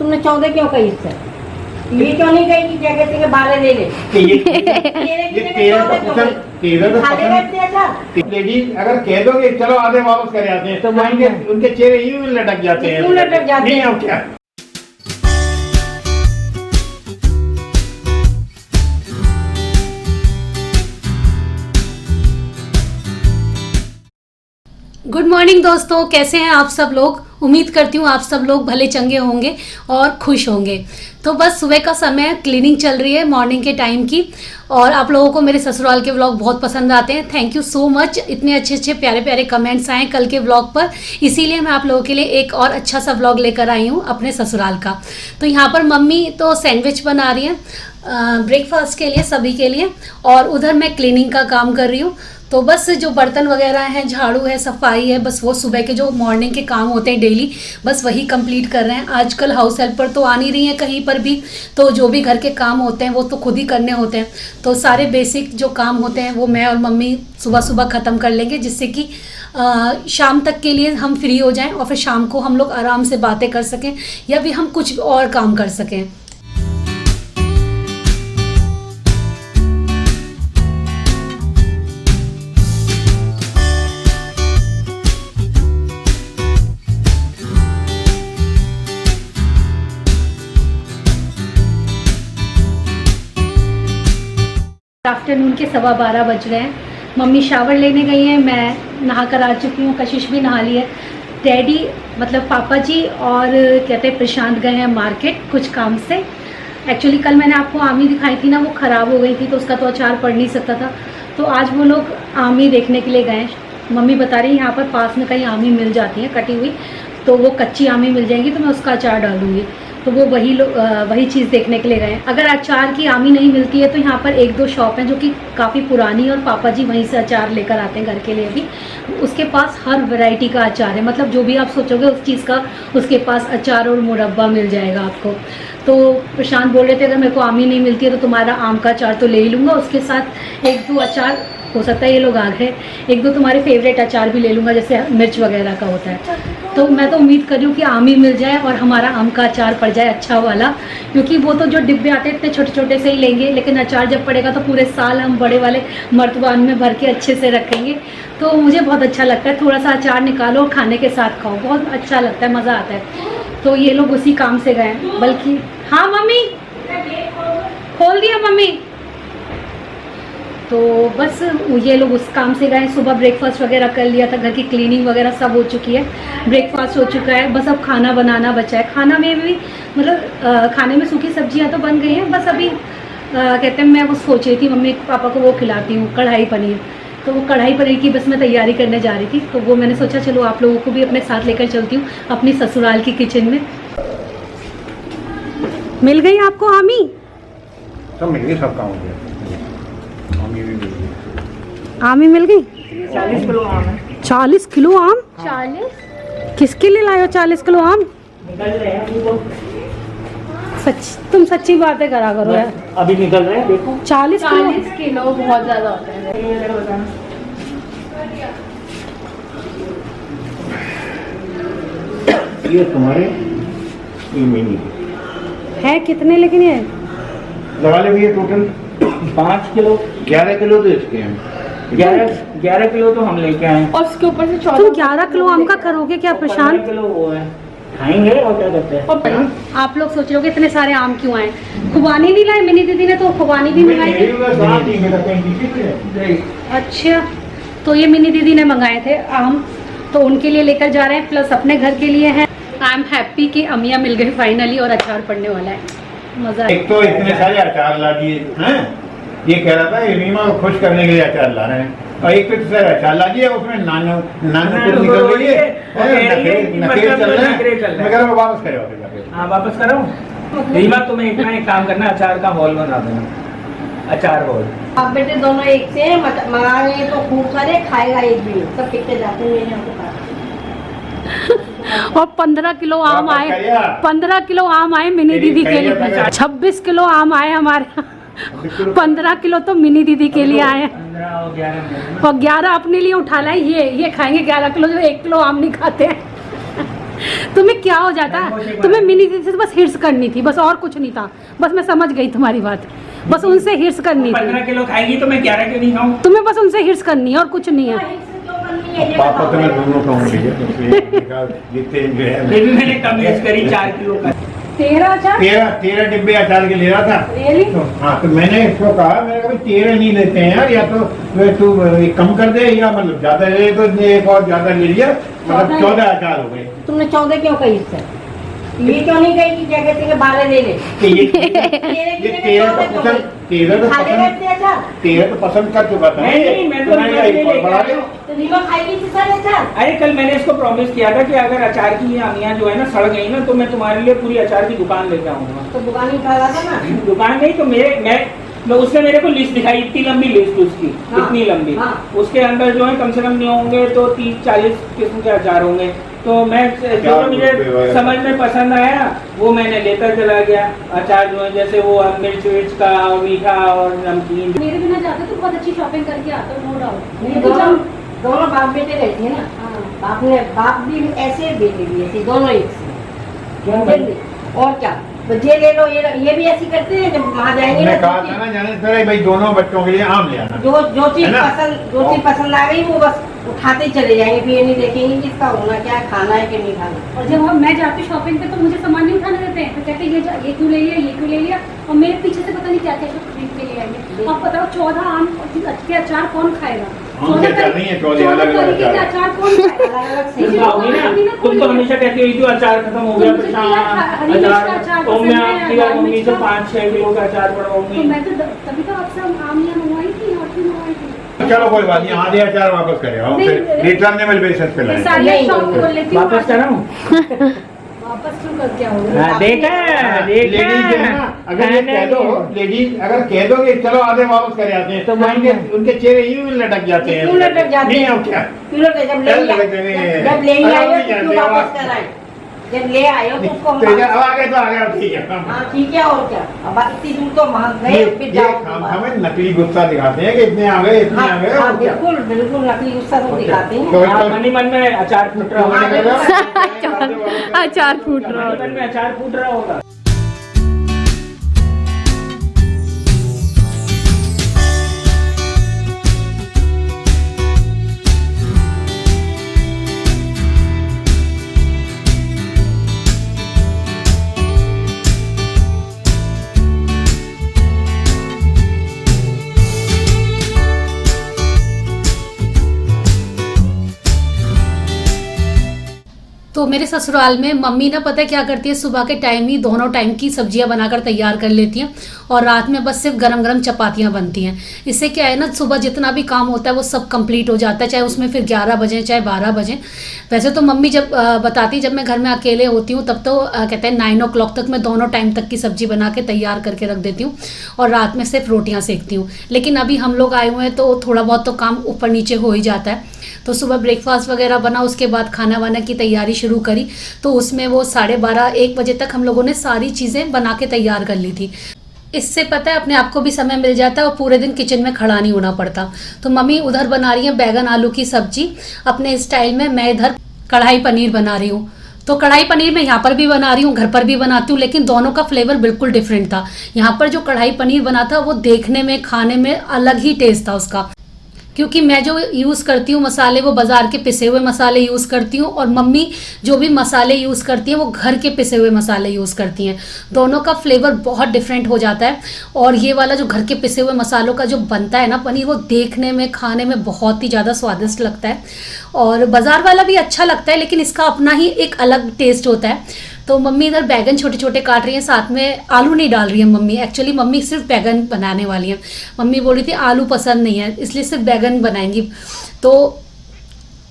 तुमने 14 क्यों कही इससे? ये क्यों नहीं कही कि क्या कहते हैं 12 ले ले? लेडीज अगर कह दोगे चलो आधे वापस कर जाते हैं तो उनके चेहरे यूं लटक जाते हैं। क्यों लटक जाते हैं? नहीं क्या गुड मॉर्निंग दोस्तों, कैसे हैं आप सब लोग। उम्मीद करती हूँ आप सब लोग भले चंगे होंगे और खुश होंगे। तो बस सुबह का समय, क्लीनिंग चल रही है मॉर्निंग के टाइम की, और आप लोगों को मेरे ससुराल के व्लॉग बहुत पसंद आते हैं। थैंक यू सो मच, इतने अच्छे अच्छे प्यारे प्यारे कमेंट्स आए कल के व्लॉग पर, इसीलिए मैं आप लोगों के लिए एक और अच्छा सा व्लॉग लेकर आई हूँ अपने ससुराल का। तो यहाँ पर मम्मी तो सैंडविच बना रही हैं ब्रेकफास्ट के लिए सभी के लिए, और उधर मैं क्लीनिंग का काम कर रही हूँ। तो बस जो बर्तन वगैरह हैं, झाड़ू है, सफाई है, बस वो सुबह के जो मॉर्निंग के काम होते हैं डेली, बस वही कंप्लीट कर रहे हैं। आजकल हाउस हेल्पर तो आ नहीं रही हैं कहीं पर भी, तो जो भी घर के काम होते हैं वो तो खुद ही करने होते हैं। तो सारे बेसिक जो काम होते हैं वो मैं और मम्मी सुबह सुबह ख़त्म कर लेंगे, जिससे कि शाम तक के लिए हम फ्री हो जाएं और फिर शाम को हम लोग आराम से बातें कर सकें या भी हम कुछ और काम कर सकें। आफ्टरनून के 12:15 बज रहे हैं। मम्मी शावर लेने गई हैं, मैं नहा कर आ चुकी हूँ, कशिश भी नहा ली है। डैडी मतलब पापा जी और कहते हैं प्रशांत गए हैं मार्केट कुछ काम से। एक्चुअली कल मैंने आपको आमी दिखाई थी ना, वो ख़राब हो गई थी तो उसका तो अचार पड़ नहीं सकता था, तो आज वो लोग आमी देखने के लिए गए। मम्मी बता रही है यहाँ पर पास में कहीं आमी मिल जाती है कटी हुई, तो वो कच्ची आमी मिल जाएगी तो मैं उसका अचार डालूँगी। तो वो वही चीज़ देखने के लिए गए। अगर अचार की आमी नहीं मिलती है तो यहाँ पर 1-2 शॉप हैं जो कि काफ़ी पुरानी, और पापा जी वहीं से अचार लेकर आते हैं घर के लिए भी। उसके पास हर वैरायटी का अचार है, मतलब जो भी आप सोचोगे उस चीज़ का उसके पास अचार और मुरब्बा मिल जाएगा आपको। तो प्रशांत बोल रहे थे अगर मेरे को आमी नहीं मिलती है तो तुम्हारा आम का अचार तो ले ही लूँगा, उसके साथ 1-2 अचार, हो सकता है ये लोग आ गए, 1-2 तुम्हारे फेवरेट अचार भी ले लूँगा जैसे मिर्च वगैरह का होता है। तो मैं तो उम्मीद कर रही हूँ कि आमी मिल जाए और हमारा आम का अचार पड़ जाए अच्छा वाला, क्योंकि वो तो जो डिब्बे आते हैं इतने छोटे छोटे से ही लेंगे, लेकिन अचार जब पड़ेगा तो पूरे साल हम बड़े वाले मर्तबान में भर के अच्छे से रखेंगे। तो मुझे बहुत अच्छा लगता है, थोड़ा सा अचार निकालो और खाने के साथ खाओ, बहुत अच्छा लगता है, मज़ा आता है। तो ये लोग उसी काम से गए, बल्कि हाँ मम्मी खोल दिया मम्मी। तो बस ये लोग उस काम से गए। सुबह ब्रेकफास्ट वगैरह कर लिया था, घर की क्लीनिंग वगैरह सब हो चुकी है, ब्रेकफास्ट हो चुका है, बस अब खाना बनाना बचा है। खाना में भी मतलब खाने में सूखी सब्जियां तो बन गई हैं, बस अभी कहते हैं मैं वो सोच रही थी मम्मी पापा को वो खिलाती हूँ कढ़ाई पनीर, तो वो कढ़ाई पनीर की बस मैं तैयारी करने जा रही थी। तो वो मैंने सोचा चलो आप लोगों को भी अपने साथ लेकर चलती हूँ अपनी ससुराल की किचन में। मिल गई आपको आमी? सब मिल गई, सब काम हो गया। आमी मिल गई? 40 किलो आम है। 40 किलो आम? 40 किसके लिए लाए हो 40 किलो आम? निकल रहे हैं अभी वो। सच, तुम सच्ची बातें करा करो यार। अभी निकल रहे हैं, देखो 40 किलो बहुत ज़्यादा होता है। ये तुम्हारे ये मिनी है कितने, लेकिन ये लगा ले भैया टोटल 5 किलो 11 किलो तो इसके हैं। 11 किलो तो हम लेके आए। और उसके ऊपर से 14 तुम 11 किलो आम का करोगे क्या 15 प्रशांत? किलो वो है, खाएंगे और क्या करते हैं। आप लोग सोच रहे हो कि इतने सारे आम क्यों आए? खुबानी नहीं लाए? मिनी दीदी ने तो खुबानी भी मंगाई थी। अच्छा, तो ये मिनी दीदी ने मंगाए थे आम, तो उनके लिए लेकर जा रहे हैं, प्लस अपने घर के लिए है। आई एम हैप्पी कि अमिया मिल गई फाइनली और अचार पड़ने वाला है, मजा। एक तो इतने सारे अचार ला दिए हैं, ये कह रहा था रीमा को खुश करने के लिए अचार ला रहे हैं, और एक तो सारे अचार ला दिया, उसमें नानो कुछ निकल रही है, नखरे चल रहे हैं। मैं कह रहा हूँ वापस करो जाके। हाँ वापस करो। रीमा तुम्हें इतना एक काम करना, अचार का हॉल बना देना, अचार हॉल। आप बेटे दोनों एक से मंगाएंगे तो खूब सारे, खाएगा एक भी, सब पिकते जाते हैं यहाँ के पास। और 15 किलो आम आए, 15 किलो आम आए मिनी दीदी के लिए, 26 किलो आम आए हमारे, 15 किलो तो मिनी दीदी के लिए आए, 15 और 11 और 11 अपने लिए उठा लाए। ये खाएंगे 11 किलो, जो 1 किलो आम नहीं खाते हैं। तुम्हें क्या हो जाता, तुम्हें मिनी दीदी से बस हिर्स करनी थी, बस और कुछ नहीं था। बस मैं समझ गई तुम्हारी बात, बस उनसे हिर्स करनी थी। 15 किलो खाएगी तो मैं 11 क्यों नहीं खाऊं? तुम्हें बस उनसे हिर्स करनी है और कुछ नहीं है। पापा तो मैं दोनों खाऊंगी जितने जो है। फिर भी मैंने कम यूज करी 4 किलो का। 13 डिब्बे अचार के ले रहा था। तो हाँ, तो मैंने इसको कहा, मैंने कहा 13 नहीं लेते हैं यार, या तो तू कम कर दे, या मतलब ज्यादा ले तो एक और ज्यादा ले लिया, मतलब 14 अचार हो गए। तुमने 14 क्यों कही इससे? ये क्यों नहीं कही कि क्या कहते हैं 12 ले ले? ये 13 तो पसंद कर चुका था। नहीं, मैं तो रीमा खाएगी तो सारे अचार। अरे कल मैंने इसको प्रॉमिस किया था कि अगर अचार की ये आमियां जो है ना सड़ गई ना, तो मैं तुम्हारे लिए पूरी अचार की दुकान लेके आऊंगा। तो दुकान ही उठा रहा था ना। दुकान नहीं तो मैं उसने मेरे को लिस्ट दिखाई, इतनी लंबी लिस्ट उसकी, हाँ, इतनी लंबी। हाँ। उसके अंदर जो है कम से कम नहीं होंगे तो 30-40 किस्म के अचार होंगे। तो मैं जो मुझे समझ में पसंद आया वो मैंने लेकर चला गया। अचार जो है जैसे वो मिर्च विर्च का और मीठा और नमकीन। मेरे बिना जाते तो बहुत अच्छी शॉपिंग करके आता, नो डाउट। दोनों बाप बेटे रहते हैं ना। बाप भी ऐसे, बेटे भी ऐसे, दोनों एक से। और क्या, तो ये ले लो, ये भी ऐसी करते हैं। जब वहाँ जाएंगे मैं कहा था ना जाने से पहले भाई दोनों बच्चों के लिए आम ले आना। जो चीज पसंद आ गई वो बस उठाते ही चले जाएंगे, फिर ये नहीं देखेंगे कि इसका होना क्या है, खाना है कि नहीं खाना। और जब मैं जाती हूँ शॉपिंग पे तो मुझे सामान नहीं उठाने देते हैं, तो कहते हैं ये क्यों ले लिया, ये क्यों ले लिया, और मेरे पीछे से पता नहीं क्या क्या खरीद के ले आएंगे। अब बताओ 14 आम के अचार कौन खाएगा? 14 तरीके के अचार कौन खाएगा? तुम तो हमेशा कहती हुई थी अचार खत्म हो गया अचार, तो मैं आपकी मम्मी से 5-6 किलो का अचार बढ़वाऊंगी। मैं तो तभी तो आपसे आम यहाँ मंगवाई थी और फिर मंगवाई थी। चलो कोई बात नहीं, आधे अचार वापस करे और फिर रिटर्नेबल बेसिस पे लाएंगे। सारी शॉप खोल लेती हूँ। वापस कराऊं? वापस क्यों कर, क्या होगा? देखा लेडीज जो है ना, अगर ये कह दो, लेडीज अगर कह दो कि चलो आधे वापस करे आते हैं, तो उनके चेहरे यूं लटक जाते हैं। क्यों लटक जाते हैं? नहीं अब क्या, जब ले आए हो तो क्यों वापस कराएं? जब ले आए हो तो उसको आ गए तो आ गया, ठीक है। हाँ ठीक है, और क्या। अब इतनी दूर तो वहाँ गए, फिर जाओ। हमें नकली गुस्सा दिखाते हैं कि इतने आ गए, इतने आ गए। हाँ बिल्कुल बिल्कुल, नकली गुस्सा तो दिखाते हैं। मन ही मन में अचार फूट रहा होगा। अचार फूट रहा मन में अचार फूट रहा होगा। तो मेरे ससुराल में मम्मी ना पता है क्या करती है, सुबह के टाइम ही दोनों टाइम की सब्जियां बनाकर तैयार कर लेती हैं और रात में बस सिर्फ गरम गरम चपातियां बनती हैं। इससे क्या है ना, सुबह जितना भी काम होता है वो सब कंप्लीट हो जाता है, चाहे उसमें फिर 11 बजे चाहे 12 बजे। वैसे तो मम्मी जब बताती, जब मैं घर में अकेले होती हूँ तब तो कहते हैं 9 o'clock तक मैं दोनों टाइम तक की सब्जी बना के तैयार करके रख देती हूँ और रात में सिर्फ रोटियाँ सेकती हूँ। लेकिन अभी हम लोग आए हुए हैं तो थोड़ा बहुत तो काम ऊपर नीचे हो ही जाता है। तो सुबह ब्रेकफास्ट वगैरह बना, उसके बाद खाना वाना की तैयारी शुरू करी, तो उसमें वो 12:30-1 बजे तक हम लोगों ने सारी चीज़ें बना के तैयार कर ली थी। इससे पता है अपने आप को भी समय मिल जाता है और पूरे दिन किचन में खड़ा नहीं होना पड़ता। तो मम्मी उधर बना रही है बैगन आलू की सब्जी अपने स्टाइल में, मैं इधर कढ़ाई पनीर बना रही हूँ। तो कढ़ाई पनीर मैं यहाँ पर भी बना रही हूँ, घर पर भी बनाती हूँ, लेकिन दोनों का फ्लेवर बिल्कुल डिफरेंट था। यहाँ पर जो कढ़ाई पनीर बना था वो देखने में, खाने में अलग ही टेस्ट था उसका, क्योंकि मैं जो यूज़ करती हूँ मसाले वो बाज़ार के पिसे हुए मसाले यूज़ करती हूँ और मम्मी जो भी मसाले यूज़ करती हैं वो घर के पिसे हुए मसाले यूज़ करती हैं। दोनों का फ्लेवर बहुत डिफरेंट हो जाता है और ये वाला जो घर के पिसे हुए मसालों का जो बनता है ना पनीर, वो देखने में, खाने में बहुत ही ज़्यादा स्वादिष्ट लगता है और बाज़ार वाला भी अच्छा लगता है, लेकिन इसका अपना ही एक अलग टेस्ट होता है। तो मम्मी इधर बैगन छोटे छोटे काट रही हैं, साथ में आलू नहीं डाल रही है मम्मी। एक्चुअली मम्मी सिर्फ बैगन बनाने वाली हैं। मम्मी बोल रही थी आलू पसंद नहीं है इसलिए सिर्फ बैगन बनाएंगी। तो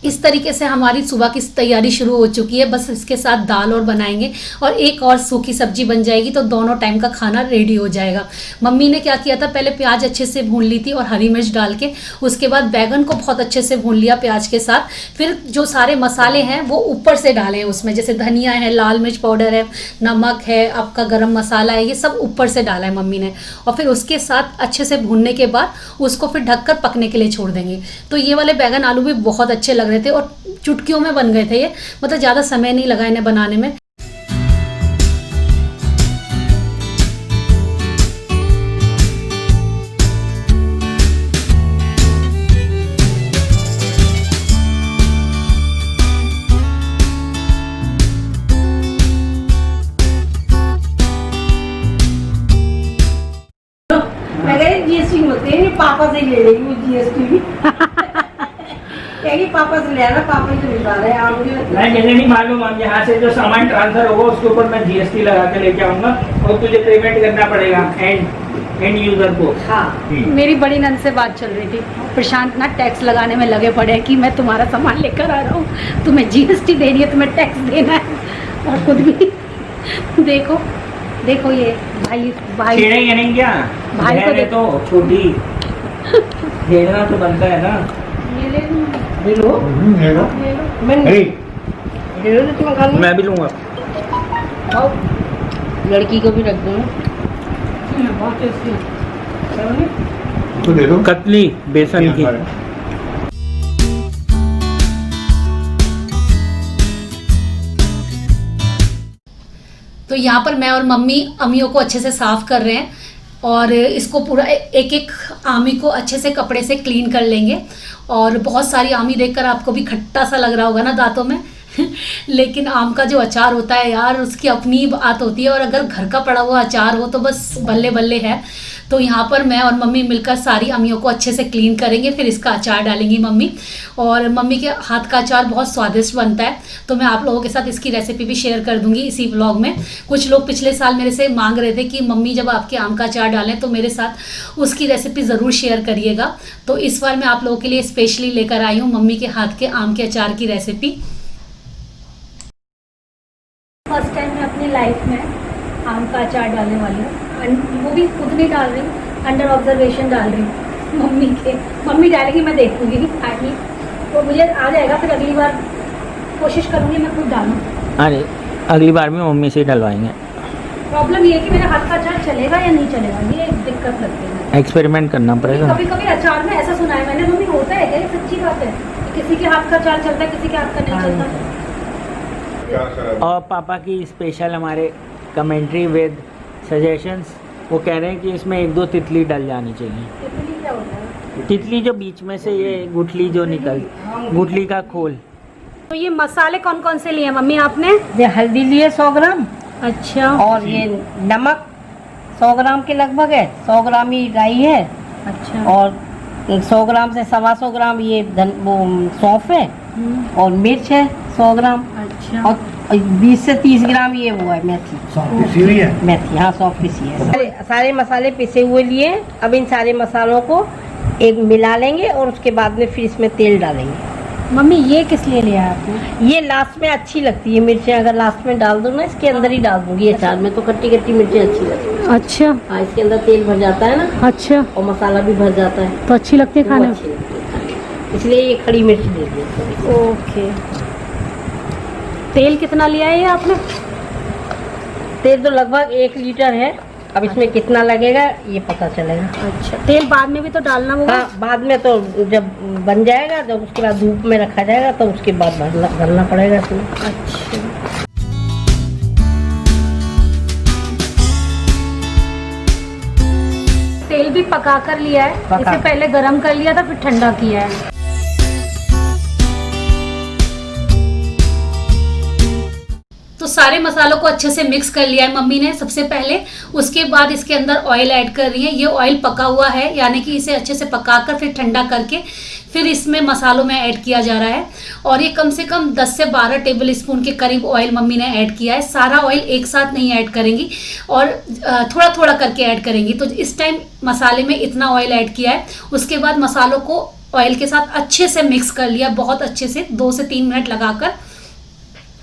इस तरीके से हमारी सुबह की तैयारी शुरू हो चुकी है। बस इसके साथ दाल और बनाएंगे और एक और सूखी सब्जी बन जाएगी तो दोनों टाइम का खाना रेडी हो जाएगा। मम्मी ने क्या किया था, पहले प्याज अच्छे से भून ली थी और हरी मिर्च डाल के, उसके बाद बैगन को बहुत अच्छे से भून लिया प्याज के साथ। फिर जो सारे मसाले हैं वो ऊपर से डाले हैं उसमें, जैसे धनिया है, लाल मिर्च पाउडर है, नमक है, आपका गरम मसाला है, ये सब ऊपर से डाला है मम्मी ने। और फिर उसके साथ अच्छे से भूनने के बाद उसको फिर ढककर पकने के लिए छोड़ देंगे। तो ये वाले बैगन आलू भी बहुत अच्छे लग रहे थे और चुटकियों में बन गए थे ये, मतलब ज़्यादा समय नहीं लगा इन्हें बनाने में। मैं कह रही जीएसटी होते हैं, पापा से ही ले लेगी वो जीएसटी भी। कहेगी पापा से ले आना, पापा ही तो भिजवा रहे हैं आप मुझे। नहीं, मुझे नहीं मालूम, हम यहाँ से जो सामान ट्रांसफर होगा उसके ऊपर मैं जीएसटी लगा के लेके आऊंगा और तुझे पेमेंट करना पड़ेगा एंड यूजर को। हाँ मेरी बड़ी नंद से बात चल रही थी, प्रशांत ना टैक्स लगाने में लगे पड़े हैं कि मैं तुम्हारा सामान लेकर आ रहा हूँ, तुम्हें जीएसटी देनी है, तुम्हें टैक्स देना है। और खुद भी देखो देखो ये भाई छेड़ेंगे नहीं क्या? भाई को बहन है तो छोटी छेड़ना तो बनता है ना। ये ले लूँ, ले लो ले लो। ले लो। मैं अरे ले लो तो तुम्हें खा लो। मैं भी लूंगा। खाओ, लड़की को भी रख दो ना। बहुत टेस्टी है। तो दे दो। कतली बेसन की। तो यहाँ पर मैं और मम्मी अमियों को अच्छे से साफ कर रहे हैं और इसको पूरा एक एक आमी को अच्छे से कपड़े से क्लीन कर लेंगे। और बहुत सारी आमी देखकर आपको भी खट्टा सा लग रहा होगा ना दांतों में लेकिन आम का जो अचार होता है यार, उसकी अपनी बात होती है, और अगर घर का पड़ा हुआ अचार हो तो बस बल्ले बल्ले है। तो यहाँ पर मैं और मम्मी मिलकर सारी अमियों को अच्छे से क्लीन करेंगे, फिर इसका अचार डालेंगी मम्मी। और मम्मी के हाथ का अचार बहुत स्वादिष्ट बनता है, तो मैं आप लोगों के साथ इसकी रेसिपी भी शेयर कर दूंगी इसी व्लॉग में। कुछ लोग पिछले साल मेरे से मांग रहे थे कि मम्मी जब आपके आम का अचार डालें तो मेरे साथ उसकी रेसिपी ज़रूर शेयर करिएगा। तो इस बार मैं आप लोगों के लिए स्पेशली लेकर आई हूँ मम्मी के हाथ के आम के अचार की रेसिपी। फर्स्ट टाइम मैं अपनी लाइफ में आम का अचार डालने वाली हूँ, वो भी खुद नहीं डाल रही, अंडर ऑब्जर्वेशन डाल रही हूँ मम्मी डालेगी, मैं देखूंगी आगे वो मुझे आ जाएगा, फिर अगली बार कोशिश करूंगी मैं खुद डालूँ। अरे अगली बार में मम्मी से डलवाएंगे। प्रॉब्लम ये है कि मेरे हाथ का अचार चलेगा या नहीं चलेगा, ये दिक्कत लगती है। एक्सपेरिमेंट करना पड़ेगा। कभी कभी अचार में ऐसा सुना है मैंने, मम्मी होता है क्या, ये सच्ची बात है? किसी के हाथ का अचार चलता है, किसी के हाथ का नहीं चलता। और पापा की स्पेशल हमारे कमेंट्री विद सजेशंस, वो कह रहे हैं कि इसमें 1-2 तितली डल जानी चाहिए। तितली क्या होता है? तितली जो बीच में से ये गुठली जो निकल, गुठली का खोल। तो ये मसाले कौन कौन से लिए हैं मम्मी आपने? ये हल्दी लिए 100 ग्राम, अच्छा, और ये नमक 100 ग्राम के लगभग है, 100 ग्राम ही राई है, अच्छा, और 100 ग्राम से 125 ग्राम ये वो सौंफ है, और मिर्च है 100 ग्राम, अच्छा, और 20 से 30 ग्राम ये वो है मेथी। पिसी हुई है। मेथी, हाँ सौंफ पिसी है। सारे मसाले पिसे हुए लिए। अब इन सारे मसालों को एक मिला लेंगे और उसके बाद में फिर इसमें तेल डालेंगे। मम्मी ये किस लिए लिया आपने? ये लास्ट में अच्छी लगती है मिर्चें, अगर लास्ट में डाल दो ना, इसके अंदर ही डाल दूंगी अचार में, तो खट्टी खट्टी मिर्चें अच्छी लगती है। अच्छा, हाँ, इसके अंदर तेल भर जाता है ना, अच्छा, और मसाला भी भर जाता है, तो अच्छी लगती है वो खाने अच्छी लगती है खाने में। इसलिए ये खड़ी मिर्च दे दी। ओके। तेल कितना लिया है ये आपने? तेल तो लगभग 1 लीटर है। अब इसमें कितना लगेगा ये पता चलेगा। अच्छा, तेल बाद में भी तो डालना होगा? हाँ, बाद में तो जब बन जाएगा, जब उसके बाद धूप में रखा जाएगा तो उसके बाद भरना पड़ेगा इसमें। अच्छा, तेल भी पका कर लिया है, इसे पहले गरम कर लिया था फिर ठंडा किया है। तो सारे मसालों को अच्छे से मिक्स कर लिया है मम्मी ने सबसे पहले, उसके बाद इसके अंदर ऑयल ऐड कर रही है। ये ऑयल पका हुआ है, यानी कि इसे अच्छे से पकाकर फिर ठंडा करके फिर इसमें मसालों में ऐड किया जा रहा है। और ये कम से कम 10 से 12 टेबल स्पून के करीब ऑयल मम्मी ने ऐड किया है। सारा ऑयल एक साथ नहीं ऐड करेंगी और थोड़ा थोड़ा करके ऐड करेंगी। तो इस टाइम मसाले में इतना ऑयल ऐड किया है। उसके बाद मसालों को ऑयल के साथ अच्छे से मिक्स कर लिया, बहुत अच्छे से 2 से 3 मिनट लगाकर।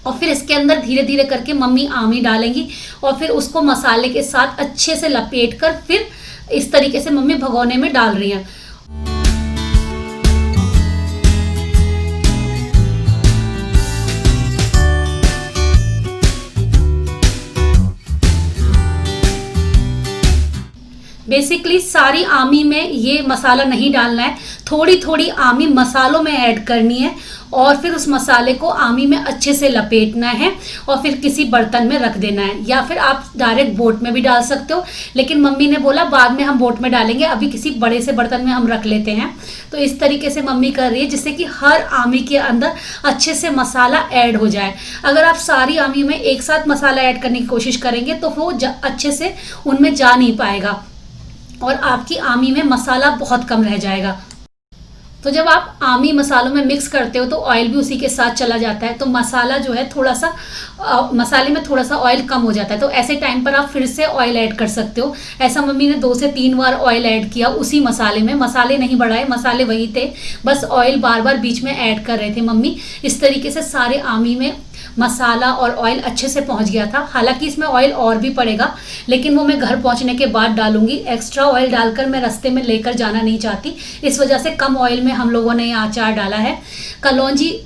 और फिर इसके अंदर धीरे धीरे करके मम्मी आमी डालेंगी और फिर उसको मसाले के साथ अच्छे से लपेटकर फिर इस तरीके से मम्मी भगोने में डाल रही हैं। बेसिकली सारी आमी में ये मसाला नहीं डालना है, थोड़ी थोड़ी आमी मसालों में ऐड करनी है और फिर उस मसाले को आमी में अच्छे से लपेटना है और फिर किसी बर्तन में रख देना है, या फिर आप डायरेक्ट बोट में भी डाल सकते हो, लेकिन मम्मी ने बोला बाद में हम बोट में डालेंगे, अभी किसी बड़े से बर्तन में हम रख लेते हैं। तो इस तरीके से मम्मी कर रही है जिससे कि हर आमी के अंदर अच्छे से मसाला ऐड हो जाए। अगर आप सारी आमी में एक साथ मसाला ऐड करने की कोशिश करेंगे तो वो अच्छे से उनमें जा नहीं पाएगा और आपकी आमी में मसाला बहुत कम रह जाएगा। तो जब आप आमी मसालों में मिक्स करते हो तो ऑयल भी उसी के साथ चला जाता है, तो मसाला जो है थोड़ा सा मसाले में थोड़ा सा ऑयल कम हो जाता है। तो ऐसे टाइम पर आप फिर से ऑयल ऐड कर सकते हो। ऐसा मम्मी ने 2 से 3 बार ऑयल ऐड किया उसी मसाले में, मसाले नहीं बढ़ाए, मसाले वही थे, बस ऑयल बार बार बीच में ऐड कर रहे थे मम्मी। इस तरीके से सारे आमी में मसाला और ऑयल अच्छे से पहुंच गया था। हालांकि इसमें ऑयल और भी पड़ेगा, लेकिन वो मैं घर पहुंचने के बाद डालूंगी। एक्स्ट्रा ऑयल डालकर मैं रास्ते में लेकर जाना नहीं चाहती, इस वजह से कम ऑयल में हम लोगों ने ये अचार डाला है। कलौंजी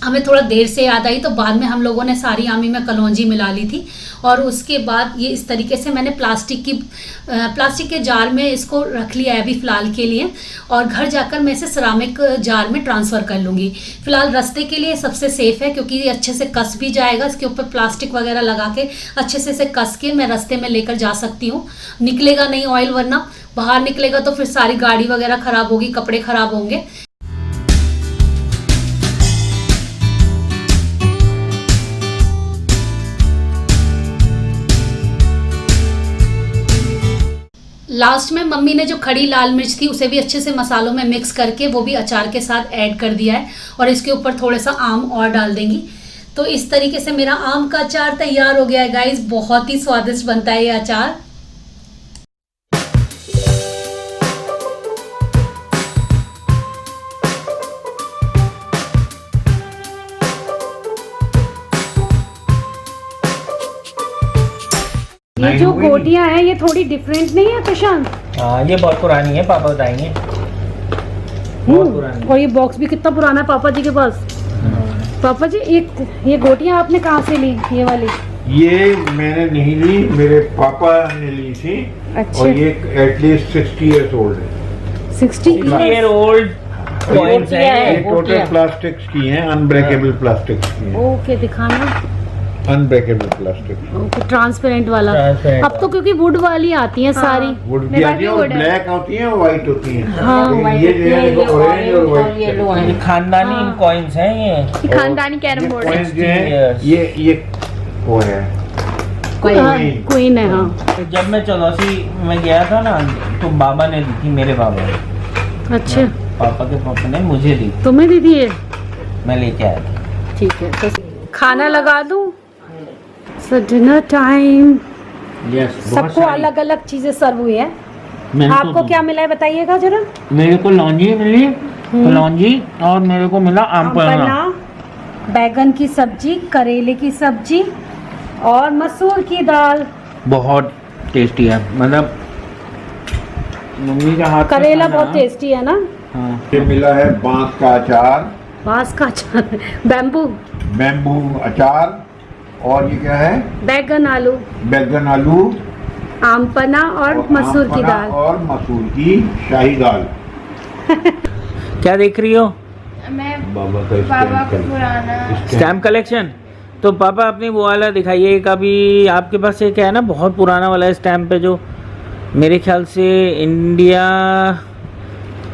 हमें थोड़ा देर से याद आई, तो बाद में हम लोगों ने सारी आमी में कलौंजी मिला ली थी और उसके बाद ये इस तरीके से मैंने प्लास्टिक के जार में इसको रख लिया है अभी फ़िलहाल के लिए, और घर जाकर मैं इसे सिरामिक जार में ट्रांसफ़र कर लूँगी। फ़िलहाल रास्ते के लिए सबसे सेफ़ है क्योंकि ये अच्छे से कस भी जाएगा, इसके ऊपर प्लास्टिक वगैरह लगा के अच्छे से इसे कस के मैं रास्ते में लेकर जा सकती हूँ। निकलेगा नहीं ऑयल, वरना बाहर निकलेगा तो फिर सारी गाड़ी वगैरह ख़राब होगी, कपड़े ख़राब होंगे। लास्ट में मम्मी ने जो खड़ी लाल मिर्च थी उसे भी अच्छे से मसालों में मिक्स करके वो भी अचार के साथ ऐड कर दिया है और इसके ऊपर थोड़ा सा आम और डाल देंगी। तो इस तरीके से मेरा आम का अचार तैयार हो गया है गाइस। बहुत ही स्वादिष्ट बनता है ये अचार। ये जो गोटियां हैं ये थोड़ी डिफरेंट नहीं है प्रशांत? हाँ, ये बहुत पुरानी है, पापा बताएंगे। बहुत पुरानी। और ये बॉक्स भी कितना पुराना है पापा जी के पास। पापा जी ये गोटियां आपने कहाँ से ली? ये वाली ये मैंने नहीं ली, मेरे पापा ने ली थी। अच्छा। और ये एटलीस्ट 60 इयर्स ओल्ड है। 60 ईयर ओल्ड कॉइन्स हैं ये ये। टोटल प्लास्टिक्स की हैं, अनब्रेकेबल प्लास्टिक्स की हैं। ओके, दिखाना। अनब्रेकेबल प्लास्टिक, ओके, ट्रांसपेरेंट वाला। Transparent अब तो क्योंकि वुड वाली आती हैं सारी। वुड की मेरे पास आती है भी और wood है। ब्लैक होती है और व्हाइट होती है। हाँ, ये जो है ऑरेंज और व्हाइट। ये खानदानी हाँ। कॉइन्स हैं ये। खानदानी कैरम बोर्ड है। जो है ये वो है क्वीन है। हाँ, जब मैं चौदहसी में गया था ना तो बाबा ने दी थी, मेरे बाबा ने। अच्छा, पापा के पापा ने मुझे दी, तुम्हें दीदी है? मैं लेके आया था। ठीक है, तो खाना लगा दूं। सो डिनर टाइम। सबको अलग अलग चीजें सर्व हुई है। आपको क्या मिला है बताइएगा जरा। मेरे को लौंजी मिली, लौंजी, और मेरे को मिला आम पन्ना, बैगन की सब्जी, करेले की सब्जी और मसूर की दाल। बहुत टेस्टी है, मतलब मम्मी का हाथ का करेला खाना। बहुत टेस्टी है ना। हाँ। ये मिला है बांस का अचार, बांस का अचार, बैम्बू अचार, और ये क्या है? बैगन आलू, आम पन्ना और मसूर की दाल और मसूर की शाही दाल। क्या देख रही हो? मैं बाबा का बाबा का पुराना स्टैम्प कलेक्शन। तो पापा अपने वो वाला दिखाइए, कभी आपके पास एक है ना बहुत पुराना वाला स्टैम्प है जो मेरे ख्याल से इंडिया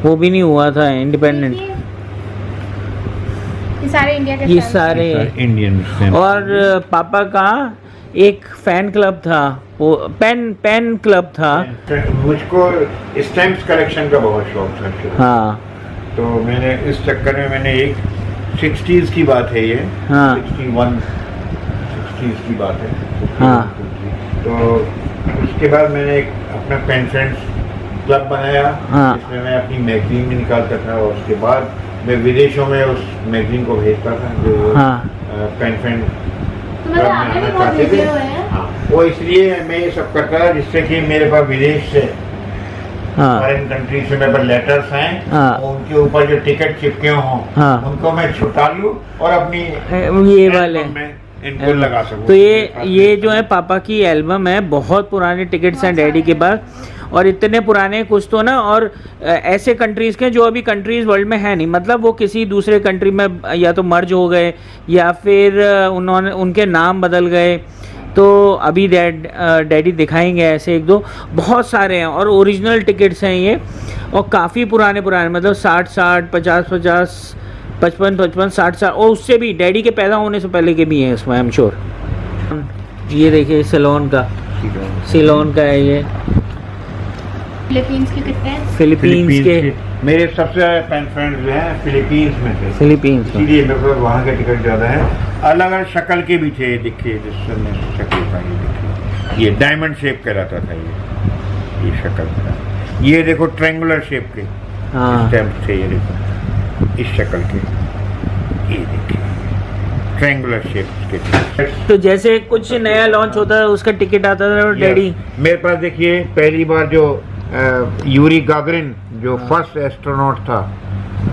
वो भी नहीं हुआ था इंडिपेंडेंट। ये सारे इंडिया के ये stamp सारे इंडियन। और पापा का एक फैन क्लब था, वो पेन क्लब था। मुझको स्टैम्प्स कलेक्शन का बहुत शौक था। हाँ, तो मैंने इस चक्कर में मैंने एक 60s की बात है ये। हाँ। 60s की बात है। हाँ। तो उसके बाद मैंने एक अपना पेन फ्रेंड्स क्लब बनाया। हाँ। जिसमें मैं अपनी मैगजीन भी निकालता था और उसके बाद मैं विदेशों में उस मैगजीन को भेजता था जो हाँ। पेन फ्रेंड तो मतलब आपने भी बहुत भेजे हुए हैं। हाँ, वो इसलिए मैं ये सब करता था जिससे कि मेरे पास विदेश से हाँ, फॉरेन कंट्री से मेरे पास लेटर्स हैं। हाँ। उनके ऊपर जो टिकट चिपके हों हाँ। उनको मैं छुटा लूँ और अपनी ये वाले एल्बम में इनको लगा सकूँ। तो ये जो है पापा की एल्बम है, बहुत पुराने टिकट्स हैं डैडी के पास। और इतने पुराने कुछ तो ना, और ऐसे कंट्रीज़ के जो अभी कंट्रीज़ वर्ल्ड में है नहीं, मतलब वो किसी दूसरे कंट्री में या तो मर्ज हो गए या फिर उन्होंने उनके नाम बदल गए। तो अभी डैडी दिखाएंगे ऐसे एक दो, बहुत सारे हैं और ओरिजिनल टिकट्स हैं ये, और काफ़ी पुराने मतलब 60 50 55 60 और उससे भी डैडी के पैदा होने से पहले के भी हैं इसमें, आई एम श्योर। ये देखिए सिलोन का है ये, फिलीपींस के कितने हैं? फिलीपींस के मेरे सबसे ज्यादा फ्रेंड्स जो हैं फिलीपींस में थे, फिलीपींस में। इसलिए मेरे को वहाँ का टिकट ज़्यादा है। अलग अलग शक्ल के भी थे, देखिए जिसमें शक्ल का ये देखिए, ये डायमंड शेप कहलाता था ये शक्ल था। ये देखो ट्रायंगुलर शेप के स्टैम्प थे, ये देखो इस शक्ल के, ये देखिए ट्रायंगुलर शेप के थे। तो जैसे कुछ नया लॉन्च होता है उसका टिकट आता था डैडी मेरे पास। देखिए पहली बार जो यूरी गागरिन जो फर्स्ट एस्ट्रोनॉट था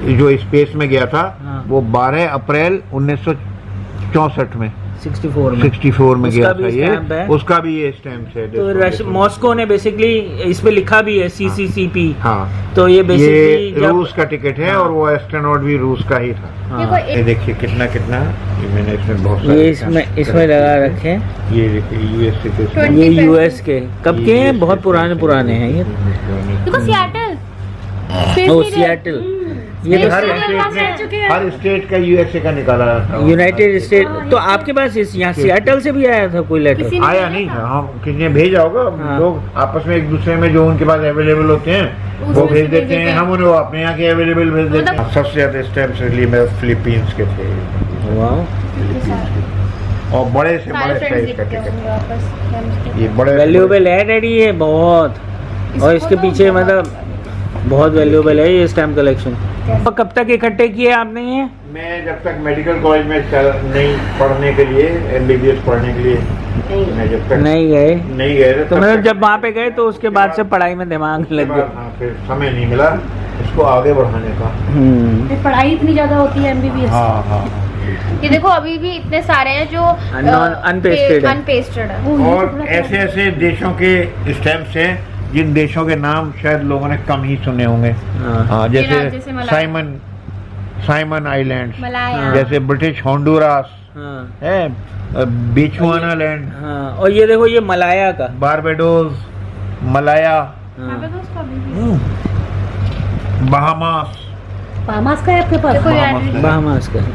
जो स्पेस में गया था, वो 12 अप्रैल 1964 में 64 में गया था ये, उसका भी ये स्टैम्प है। तो मॉस्को ने बेसिकली इस पे लिखा भी है CCCP। हाँ, तो ये बेसिकली रूस का टिकट है और वो एस्ट्रोनॉट भी रूस का ही था। ये देखिए कितना ये मैंने इसमें बहुत सारे ये इसमें लगा रखे हैं। ये देखिए यूएस के, ये यूएस के कब के हैं, बहुत पुराने हैं ये। देखो सियाटल, सियाटल, ये तो हर स्टेट का यूएसए का निकाला था, यूनाइटेड स्टेट। तो आपके पास यहाँ सियाटल से भी आया था कोई लेटर? आया नहीं था, हम किसी ने भेजा होगा। लोग आपस में एक दूसरे में जो उनके पास अवेलेबल होते हैं वो भेज देते हैं, हम उन्हें अपने यहाँ के अवेलेबल भेज देते हैं। सबसे ज्यादा स्टैम्प्स लिए मेरे फिलीपींस के थे, और बड़े से बड़े साइज का टिकट, ये बड़े वैल्यूएबल है डैडी ये बहुत, और इसके पीछे मतलब बहुत वैल्यूएबल है ये स्टैम्प कलेक्शन। तो कब तक इकट्ठे किए आपने ये? मैं जब तक मेडिकल कॉलेज में नहीं पढ़ने के लिए, MBBS पढ़ने के लिए मैं जब तक नहीं गए तो मतलब जब वहाँ पे गए तो उसके बाद से पढ़ाई में दिमाग लग गया। फिर समय नहीं मिला इसको आगे बढ़ाने का। पढ़ाई इतनी ज्यादा होती है MBBS। हाँ। ये देखो अभी भी इतने सारे हैं जो अनपेस्टेड है। और ऐसे देशों के स्टैम्प्स हैं जिन देशों के नाम शायद लोगों ने कम ही सुने होंगे। जैसे साइमन आइलैंड, जैसे ब्रिटिश होंडुरास है, बिचुआना लैंड, और ये देखो ये मलाया का, बारबाडोस, मलाया, बहामास का है आपके पास?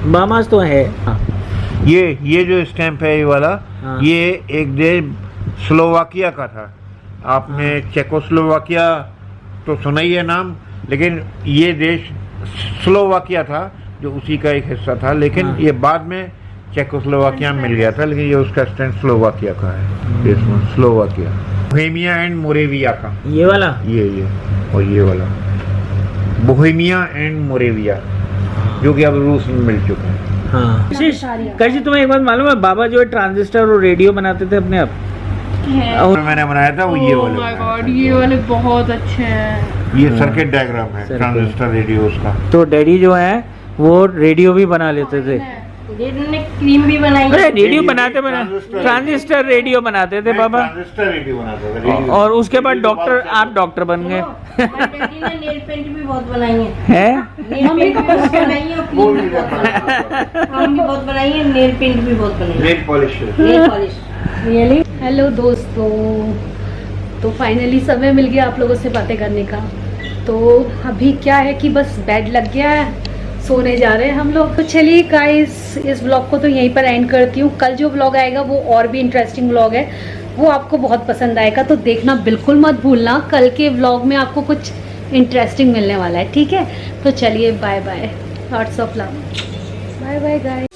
बहामास तो है। ये जो स्टैम्प है ये वाला, ये एक देश स्लोवाकिया का था। आपने चेकोस्लोवाकिया तो सुना ही है नाम, लेकिन ये देश स्लोवाकिया था जो उसी का एक हिस्सा था, लेकिन ये बाद में चेकोस्लोवाकिया मिल गया था, लेकिन ये उसका स्टैंड स्लोवाकिया का है, स्लोवाकिया। बोहेमिया एंड मोरेविया का ये वाला, ये और ये वाला बोहेमिया एंड मोरेविया, जो कि अब रूस में मिल चुका है। कैसे तुम्हें एक बात मालूम है, बाबा जो है ट्रांजिस्टर और रेडियो बनाते थे अपने आप, और मैंने बनाया था वो ये वाले। ये वाले बहुत अच्छे हैं। ये सर्किट डायग्राम है ट्रांजिस्टर रेडियो उसका। तो डैडी जो है वो रेडियो भी बना लेते थे, क्रीम भी बनाई, रेडियो बनाते ट्रांजिस्टर रेडियो बनाते थे बाबा, ट्रांजिस्टर रेडियो बनाता था। और उसके बाद आप डॉक्टर बन गए। डैडी ने नेल पेंट भी बहुत बनाई है? मम्मी का बहुत बनाई है, हम भी बहुत बनाई है, नेल पेंट भी बहुत बनाई है, नेल पॉलिश। रियली? हेलो दोस्तों, तो फाइनली समय मिल गया आप लोगों से बातें करने का। तो अभी क्या है कि बस बेड लग गया है, सोने जा रहे हैं हम लोग। तो चलिए गाइस, इस व्लॉग को तो यहीं पर एंड करती हूँ। कल जो व्लॉग आएगा वो और भी इंटरेस्टिंग व्लॉग है, वो आपको बहुत पसंद आएगा, तो देखना बिल्कुल मत भूलना। कल के व्लॉग में आपको कुछ इंटरेस्टिंग मिलने वाला है, ठीक है? तो चलिए bye bye, lots of love, bye bye guys.